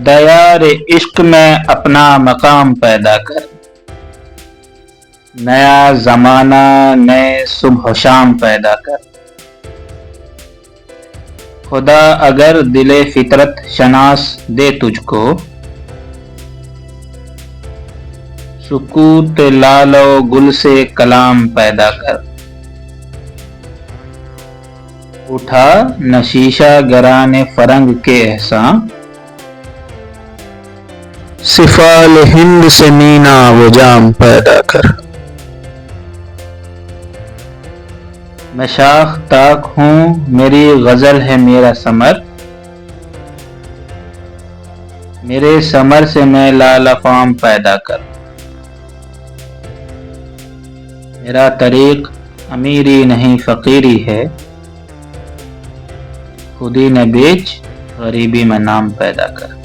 دیار عشق میں اپنا مقام پیدا کر، نیا زمانہ نئے صبح و شام پیدا کر۔ خدا اگر دل فطرت شناس دے تجھ کو، سکوت لال و گل سے کلام پیدا کر۔ اٹھا نہ شیشہ گران فرنگ کے احساں، سفال ہند سے مینا و جام پیدا کر۔ میں شاخ تاک ہوں میری غزل ہے میرا ثمر، میرے ثمر سے میں لال افام پیدا کر۔ میرا طریق امیری نہیں فقیری ہے، خودی نہ بیچ غریبی میں نام پیدا کر۔